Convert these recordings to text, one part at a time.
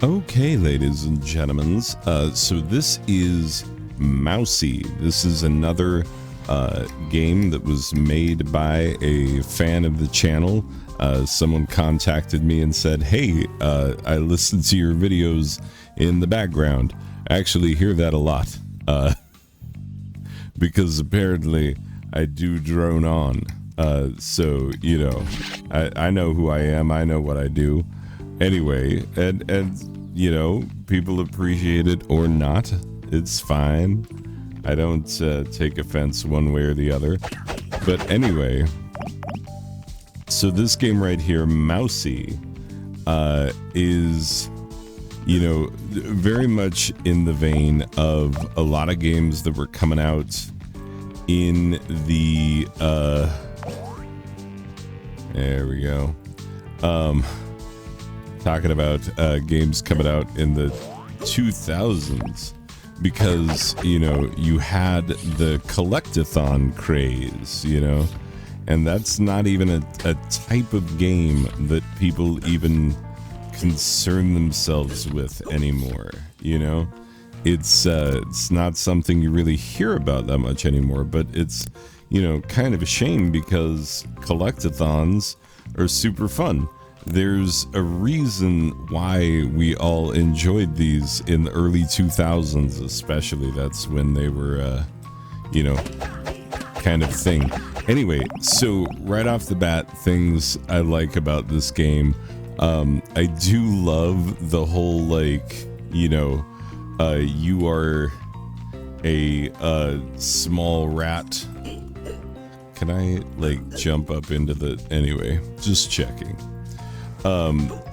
Okay, ladies and gentlemen, so this is Mousey. This is another game that was made by a fan of the channel. Someone contacted me and said, hey, I listen to your videos in the background. I actually hear that a lot, because apparently I do drone on. So, you know, I know who I am, I know what I do. Anyway, and you know, people appreciate it or not, it's fine. I don't take offense one way or the other. But anyway, so this game right here, Mousey, is, you know, very much in the vein of a lot of games that were coming out in the, there we go. Talking about games coming out in the 2000s, because, you know, you had the collect-a-thon craze, you know, and that's not even a type of game that people even concern themselves with anymore, you know. It's not something you really hear about that much anymore, but it's, you know, kind of a shame because collect-a-thons are super fun. There's a reason why we all enjoyed these in the early 2000s, especially. That's when they were, you know, kind of thing. Anyway, so right off the bat, things I like about this game, I do love the whole, like, you know, you are a small rat. Can I, like, jump up into the... Anyway, just checking.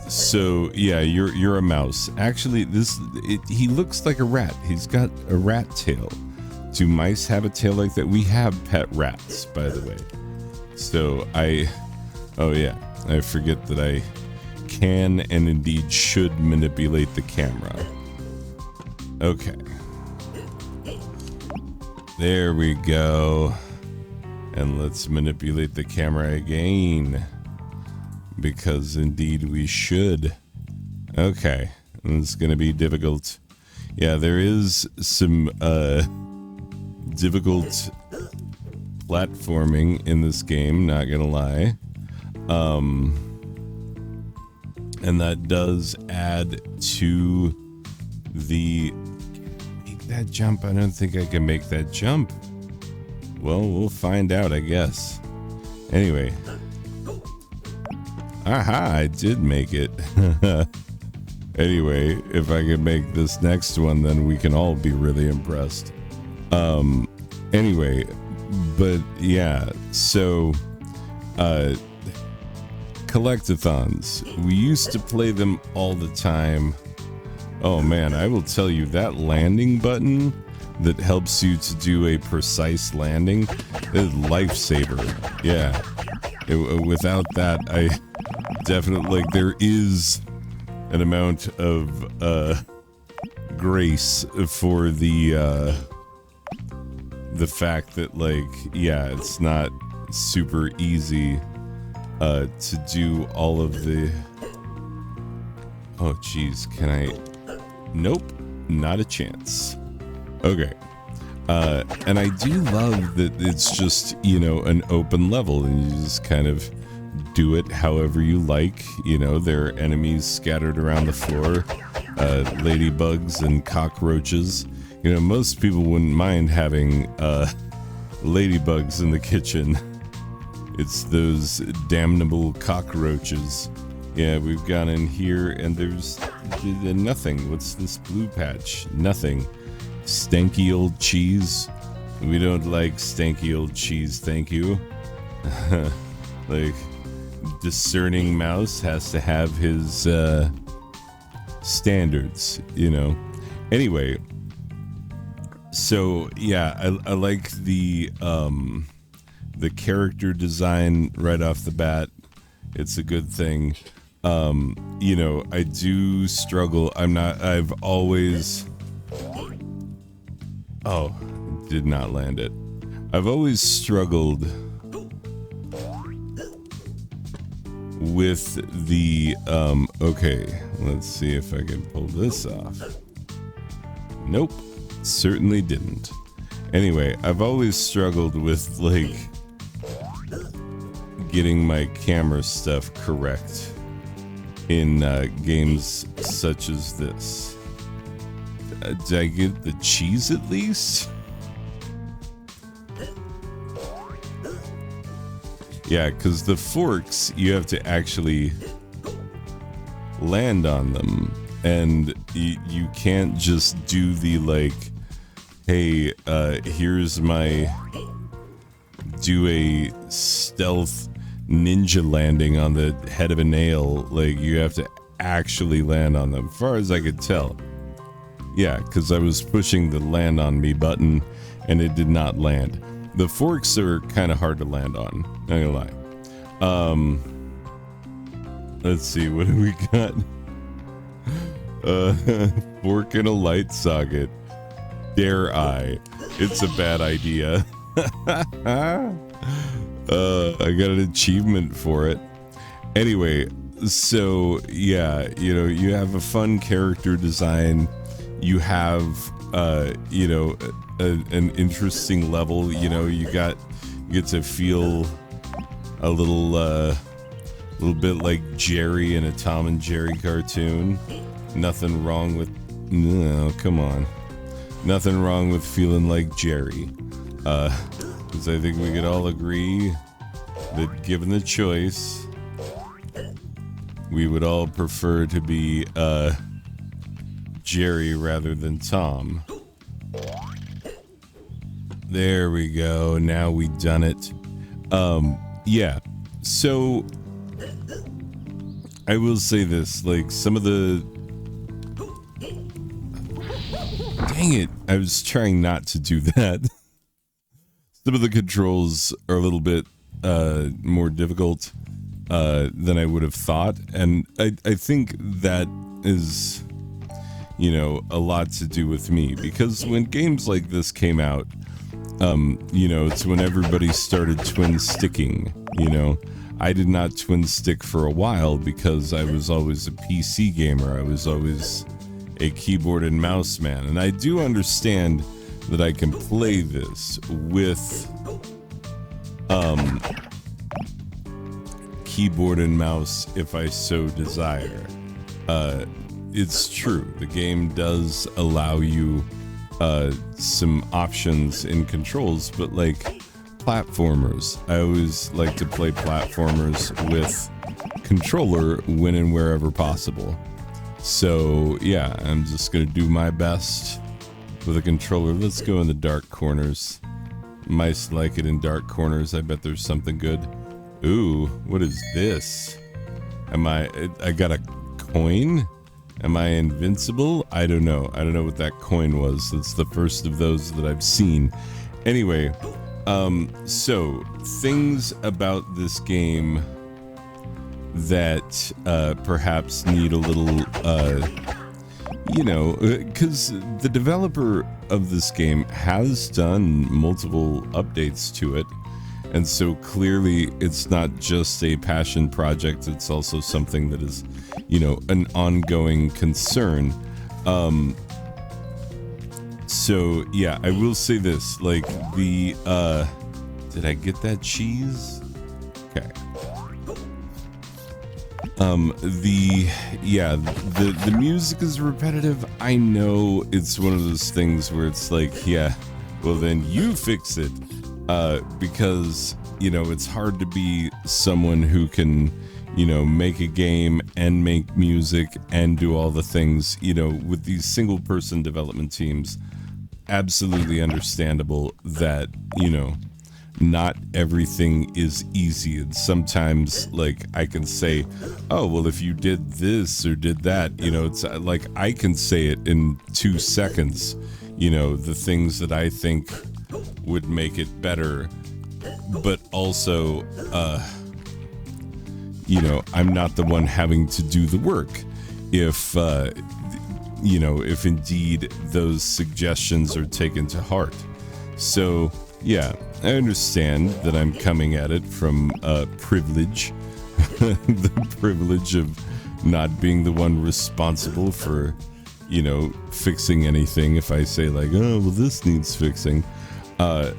So yeah, you're a mouse. Actually, he looks like a rat. He's got a rat tail. Do mice have a tail like that? We have pet rats, by the way. So oh yeah, I forget that I can and indeed should manipulate the camera. Okay. There we go. And let's manipulate the camera again. Because indeed we should. Okay, it's gonna be difficult. Yeah, there is some difficult platforming in this game, not gonna lie. And that does add to the... Make that jump. I don't think I can make that jump. Well, we'll find out, I guess. Anyway. Aha, I did make it. Anyway, if I can make this next one, then we can all be really impressed. Anyway, but yeah, so collect-a-thons. We used to play them all the time. Oh man, I will tell you, that landing button that helps you to do a precise landing is lifesaver. Yeah. Without that, I definitely, like, there is an amount of grace for the fact that, like, yeah, it's not super easy to do all of the... Oh geez, can I... Nope, not a chance. Okay. And I do love that it's just, you know, an open level and you just kind of do it however you like. You know, there are enemies scattered around the floor, ladybugs and cockroaches. You know, most people wouldn't mind having ladybugs in the kitchen. It's those damnable cockroaches. Yeah, we've gone in here and there's nothing. What's this blue patch? Nothing. Stanky old cheese. We don't like stanky old cheese, thank you. Like, discerning mouse has to have his standards, you know. Anyway, so yeah, I like the character design right off the bat. It's a good thing. You know, I do struggle. I've always... Oh, did not land it. I've always struggled with the okay, let's see if I can pull this off. Nope, certainly didn't. Anyway, I've always struggled with like getting my camera stuff correct in games such as this. Did I get the cheese at least? Yeah, because the forks, you have to actually land on them. And you can't just do the like, hey, here's my, do a stealth ninja landing on the head of a nail. Like, you have to actually land on them, as far as I could tell. Yeah, because I was pushing the land on me button and it did not land. The forks are kind of hard to land on, not gonna lie. Let's see, what do we got? Fork in a light socket. Dare I? It's a bad idea. I got an achievement for it. Anyway, so yeah, you know, you have a fun character design. You have, you know, an interesting level. You know, you get to feel a little bit like Jerry in a Tom and Jerry cartoon. Nothing wrong with, no, come on. Nothing wrong with feeling like Jerry. Because I think we could all agree that given the choice, we would all prefer to be Jerry rather than Tom. There we go. Now we done it. Yeah. So I will say this, like some of the, dang it, I was trying not to do that. Some of the controls are a little bit more difficult than I would have thought, and I think that is, you know, a lot to do with me, because when games like this came out, you know, it's when everybody started twin sticking. You know, I did not twin stick for a while because I was always a PC gamer. I was always a keyboard and mouse man, and I do understand that I can play this with keyboard and mouse if I so desire. It's true, the game does allow you some options in controls, but like platformers, I always like to play platformers with controller when and wherever possible. So yeah, I'm just gonna do my best with a controller. Let's go in the dark corners. Mice like it in dark corners. I bet there's something good. Ooh, what is this? I got a coin? Am I invincible? I don't know. I don't know what that coin was. It's the first of those that I've seen. Anyway, so things about this game that perhaps need a little, you know, because the developer of this game has done multiple updates to it. And so clearly it's not just a passion project, it's also something that is, you know, an ongoing concern. So yeah, I will say this, like the, did I get that cheese? Okay. The music is repetitive. I know it's one of those things where it's like, yeah, well then you fix it. Because, you know, it's hard to be someone who can, you know, make a game and make music and do all the things, you know, with these single person development teams. Absolutely understandable that, you know, not everything is easy. And sometimes, like, I can say, oh, well, if you did this or did that, you know, it's like I can say it in 2 seconds, you know, the things that I think would make it better, but also, you know, I'm not the one having to do the work. If, you know, if indeed those suggestions are taken to heart. So, yeah, I understand that I'm coming at it from privilege. the privilege of not being the one responsible for, fixing anything. If I say like, oh, well, this needs fixing. But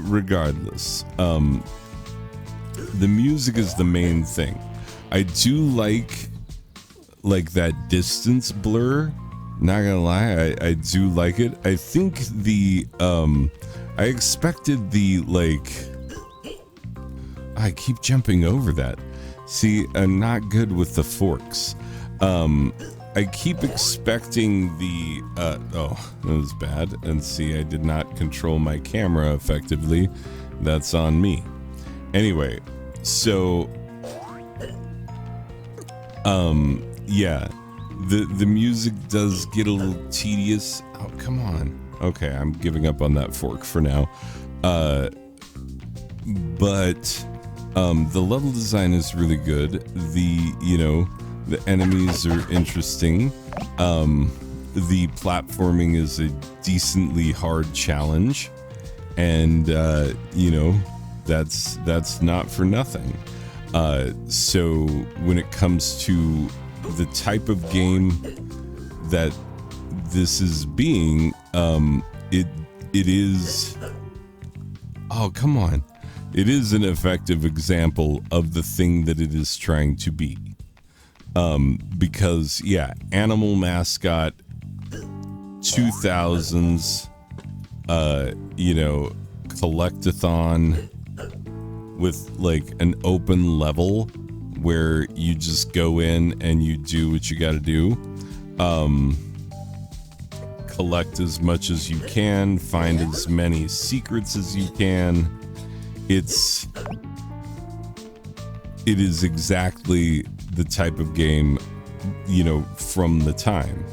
regardless, the music is the main thing. I do like that distance blur. Not gonna lie, I do like it. I think I expected I keep jumping over that. See, I'm not good with the forks. I keep expecting oh, that was bad. And see, I did not control my camera effectively. That's on me. Anyway, so, yeah. The music does get a little tedious. Oh, come on. Okay, I'm giving up on that fork for now. But the level design is really good. The enemies are interesting. The platforming is a decently hard challenge. And, that's not for nothing. So when it comes to the type of game that this is being, it is, oh, come on. It is an effective example of the thing that it is trying to be. Because, yeah, animal mascot, 2000s, collect-a-thon with like an open level where you just go in and you do what you got to do. Collect as much as you can, find as many secrets as you can. It is exactly the type of game, from the time.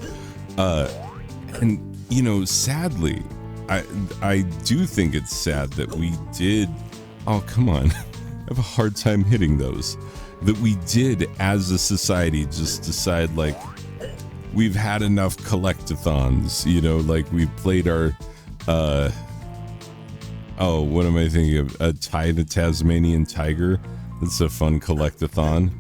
And sadly, I do think it's sad that we did, oh, come on. I have a hard time hitting those. That we did, as a society, just decide, like, we've had enough collect-a-thons, like, we've played our, oh, what am I thinking of? A the Tasmanian Tiger. That's a fun collect-a-thon,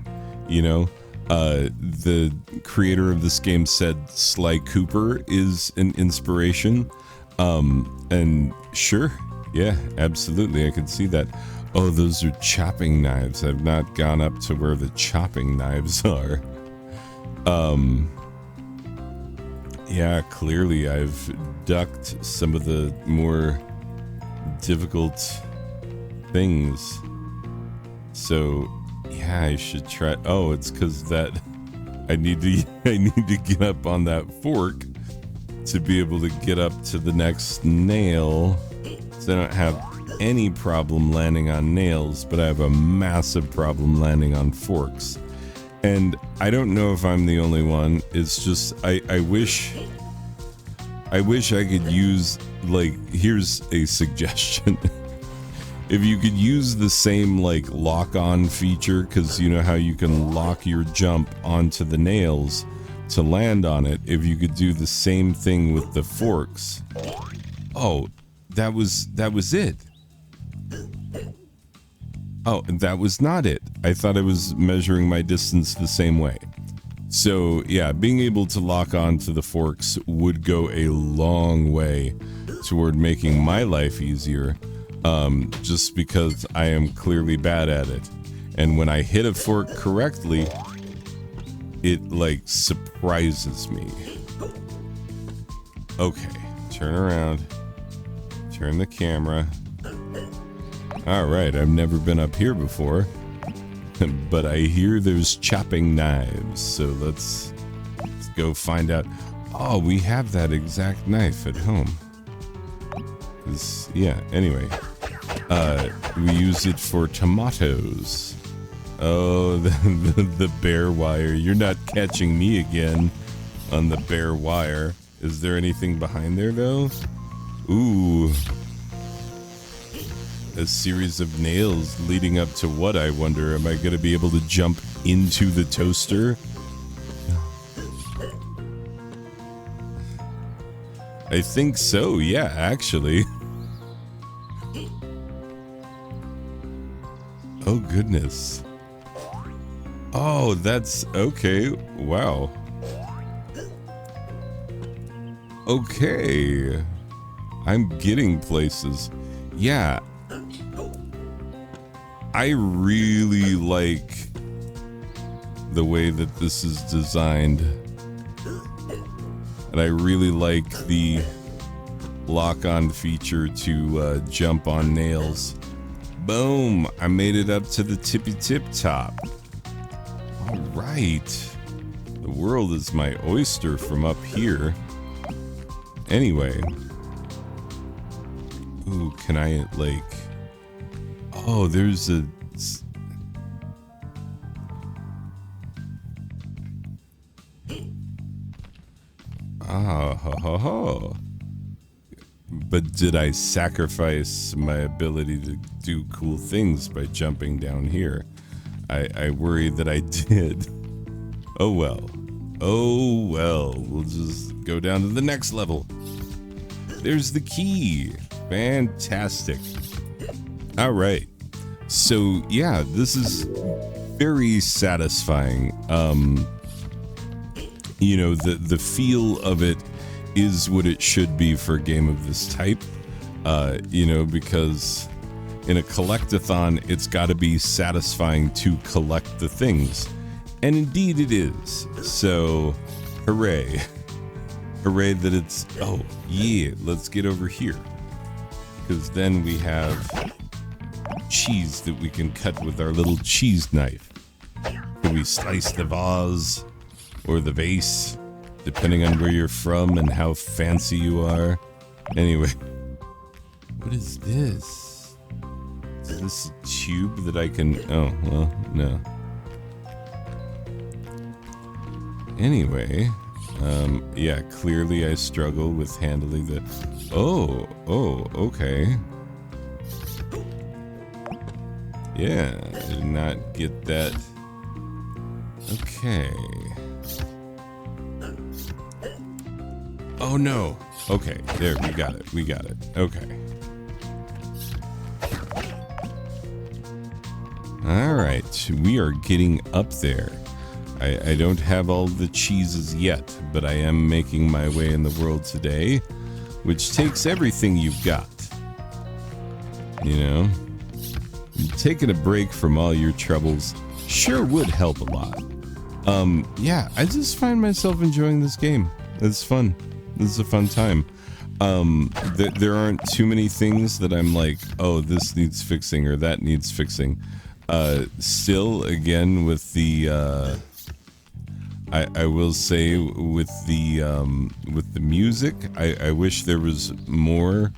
the creator of this game said Sly Cooper is an inspiration, and sure, yeah, absolutely, I can see that. Oh, those are chopping knives. I've not gone up to where the chopping knives are. Yeah, clearly I've ducked some of the more difficult things. So, yeah, I should try. Oh, it's because that I need to get up on that fork to be able to get up to the next nail. So I don't have any problem landing on nails, but I have a massive problem landing on forks. And I don't know if I'm the only one. It's just I wish I could use, like, here's a suggestion. If you could use the same, like, lock-on feature, because you know how you can lock your jump onto the nails to land on it, if you could do the same thing with the forks. Oh, that was it. Oh, that was not it. I thought I was measuring my distance the same way. So, yeah, being able to lock on to the forks would go a long way toward making my life easier, just because I am clearly bad at it. And when I hit a fork correctly, it, like, surprises me. Okay, turn around. Turn the camera. Alright, I've never been up here before. But I hear there's chopping knives, so let's go find out. Oh, we have that exact knife at home. Yeah, anyway. We use it for tomatoes. Oh, the bare wire. You're not catching me again on the bare wire. Is there anything behind there, though? Ooh. A series of nails leading up to what, I wonder? Am I going to be able to jump into the toaster? I think so, yeah, actually. Oh, goodness. Oh, that's okay. Wow. Okay. I'm getting places. Yeah. I really like the way that this is designed. And I really like the lock-on feature to jump on nails. Boom! I made it up to the tippy-tip top. All right. The world is my oyster from up here. Anyway. Ooh, can I, like... Oh, there's a... Ah, ho, ho, ho. But did I sacrifice my ability to do cool things by jumping down here? I worry that I did. Oh well. Oh well. We'll just go down to the next level. There's the key. Fantastic. All right. So yeah, this is very satisfying. You know, the feel of it is what it should be for a game of this type. You know, because in a collect-a-thon, it's got to be satisfying to collect the things. And indeed it is. So, hooray. Hooray that it's, oh, yeah, let's get over here. Because then we have cheese that we can cut with our little cheese knife. Can we slice the vase or the vase, depending on where you're from and how fancy you are. Anyway, what is this? Is this a tube that I can... Oh, well, no. Anyway, yeah, clearly I struggle with handling the... Oh, okay. Yeah, I did not get that. Okay. Oh no. Okay, there, we got it. Okay. Alright, we are getting up there. I don't have all the cheeses yet, but I am making my way in the world today, which takes everything you've got. You know? Taking a break from all your troubles sure would help a lot. Yeah, I just find myself enjoying this game. It's fun. This is a fun time. There aren't too many things that I'm like, oh, this needs fixing or that needs fixing. Still, again, with the, I will say with the music, I wish there was more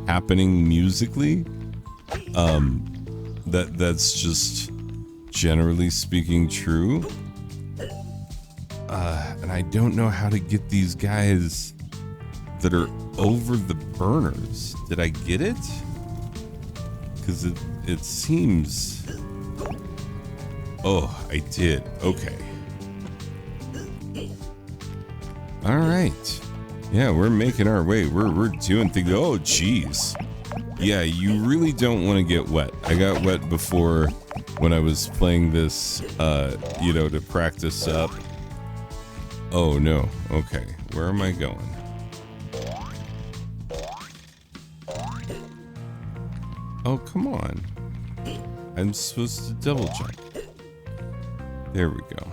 happening musically. That's just generally speaking true. And I don't know how to get these guys that are over the burners. Did I get it? Because it seems... Oh, I did. Okay. All right. Yeah, we're making our way. We're doing things. Oh, geez. Yeah, you really don't want to get wet. I got wet before when I was playing this, you know, to practice up. Oh, no. Okay. Where am I going? Oh, come on. I'm supposed to double jump. There we go.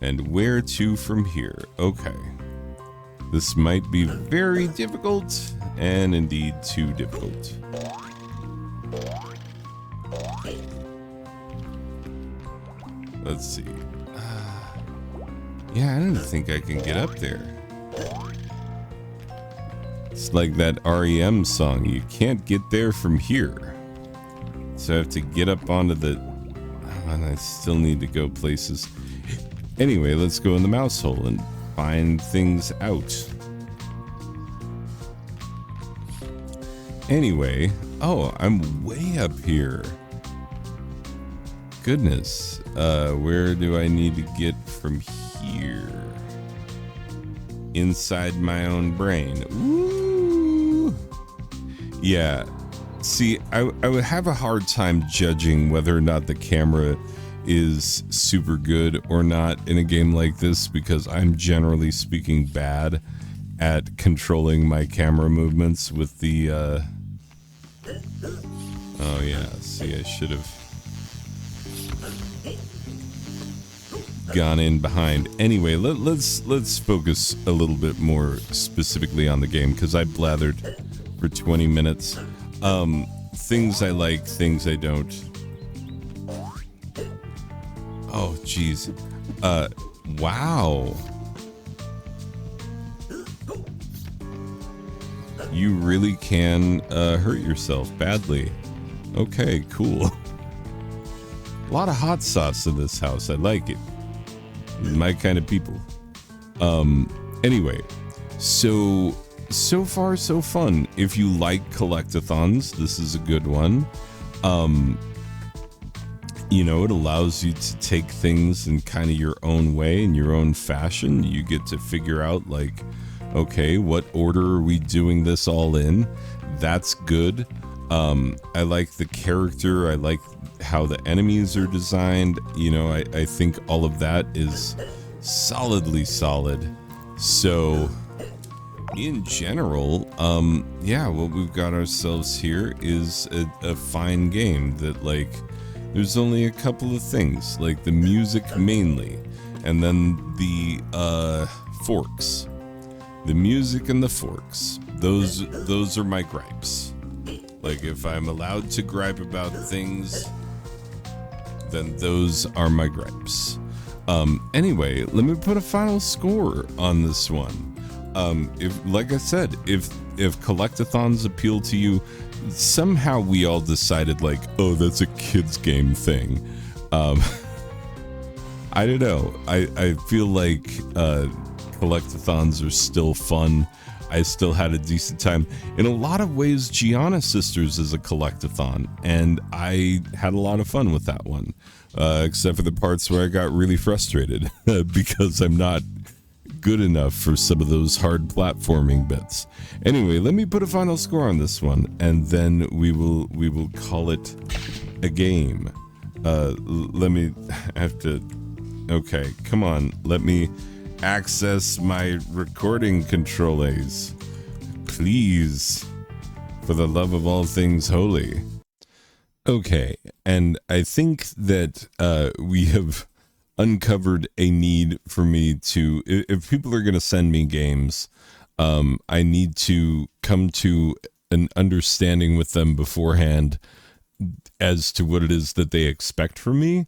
And where to from here? Okay. This might be very difficult, and indeed too difficult. Let's see. Yeah, I don't think I can get up there. It's like that REM song. You can't get there from here. So I have to get up onto the... Oh, and I still need to go places. Anyway, let's go in the mouse hole and find things out. Anyway, oh, I'm way up here. Goodness, where do I need to get from here? Inside my own brain. Ooh. Yeah. See, I would have a hard time judging whether or not the camera is super good or not in a game like this, because I'm generally speaking bad at controlling my camera movements with the oh yeah, see, I should have gone in behind. Anyway, let's focus a little bit more specifically on the game, because I blathered for 20 minutes. Things I like, things I don't. Oh, jeez. Wow. You really can hurt yourself badly. Okay, cool. A lot of hot sauce in this house. I like it. My kind of people. Anyway, so far so fun. If you like collect-a-thons, this is a good one. You know, it allows you to take things in kind of your own way, in your own fashion. You get to figure out, like, okay, what order are we doing this all in? That's good. I like the character. I like how the enemies are designed. You know, I think all of that is solidly solid. So in general, yeah, what we've got ourselves here is a fine game that, like, there's only a couple of things, like the music mainly, and then the forks. The music and the forks. Those are my gripes. Like, if I'm allowed to gripe about things, then those are my gripes. Anyway, let me put a final score on this one. If, like I said, if collect-a-thons appeal to you, somehow we all decided, like, oh, that's a kids game thing. I don't know. I feel like collect-a-thons are still fun. I still had a decent time. In a lot of ways, Gianna Sisters is a collect-a-thon, and I had a lot of fun with that one, except for the parts where I got really frustrated because I'm not good enough for some of those hard platforming bits. Anyway, let me put a final score on this one, and then we will call it a game. Let me have to. Okay, come on. Let me access my recording controllers, please, for the love of all things holy. Okay, and I think that we have uncovered a need for me to, if people are going to send me games, I need to come to an understanding with them beforehand as to what it is that they expect from me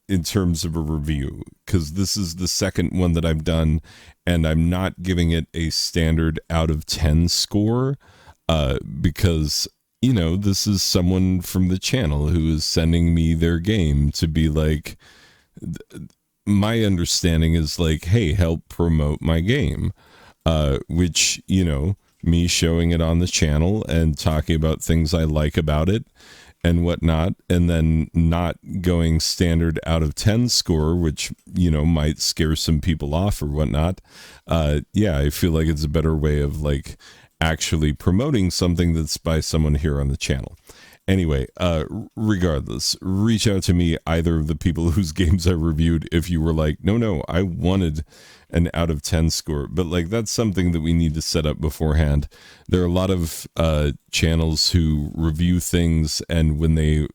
in terms of a review, because this is the second one that I've done, and I'm not giving it a standard out of 10 score, because, you know, this is someone from the channel who is sending me their game to be like, my understanding is like, hey, help promote my game, which, you know, me showing it on the channel and talking about things I like about it and whatnot, and then not going standard out of 10 score, which, you know, might scare some people off or whatnot. Yeah, I feel like it's a better way of, like, actually promoting something that's by someone here on the channel. Anyway, regardless, reach out to me, either of the people whose games I reviewed, if you were like, no, I wanted an out of 10 score. But, like, that's something that we need to set up beforehand. There are a lot of channels who review things, and when they,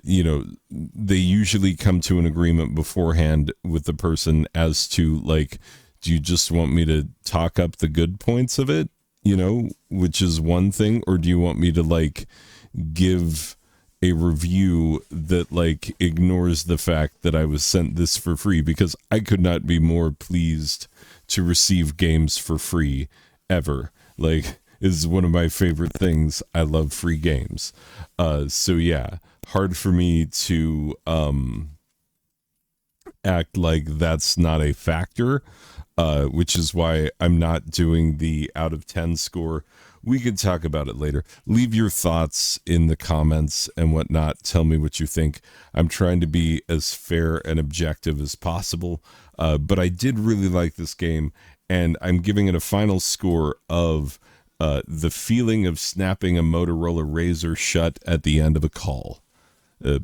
you know, they usually come to an agreement beforehand with the person as to, like, do you just want me to talk up the good points of it, you know, which is one thing, or do you want me to, like, give a review that, like, ignores the fact that I was sent this for free? Because I could not be more pleased to receive games for free ever. Like, is one of my favorite things. I love free games. So yeah, hard for me to act like that's not a factor, which is why I'm not doing the out of 10 score. We could talk about it later. Leave your thoughts in the comments and whatnot. Tell me what you think. I'm trying to be as fair and objective as possible, but I did really like this game, and I'm giving it a final score of the feeling of snapping a Motorola Razr shut at the end of a call.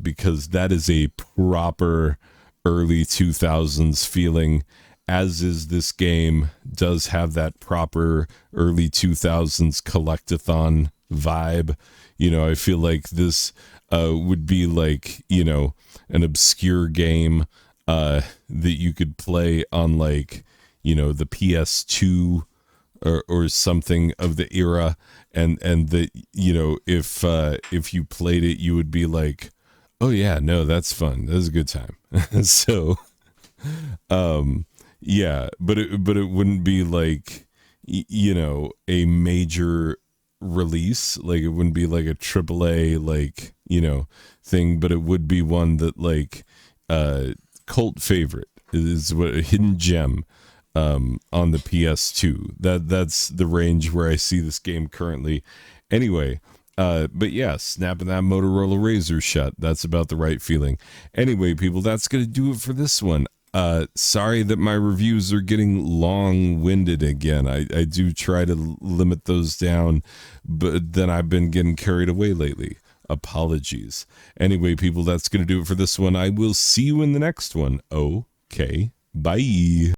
because that is a proper early 2000s feeling, as is this game. Does have that proper early 2000s collect-a-thon vibe. You know, I feel like this would be like, you know, an obscure game that you could play on, like, you know, the PS2 or something of the era, and that, you know, if you played it, you would be like, oh yeah, no, that's fun. That was a good time. So, yeah, but it wouldn't be like, you know, a major release. Like, it wouldn't be like a AAA, like, you know, thing, but it would be one that, like, cult favorite is what, a hidden gem on the PS2. That's the range where I see this game currently. Anyway, but yeah, snapping that Motorola Razr shut. That's about the right feeling. Anyway, people, that's going to do it for this one. Sorry that my reviews are getting long-winded again. I do try to limit those down, but then I've been getting carried away lately. Apologies. Anyway, people, that's going to do it for this one. I will see you in the next one. Okay, bye.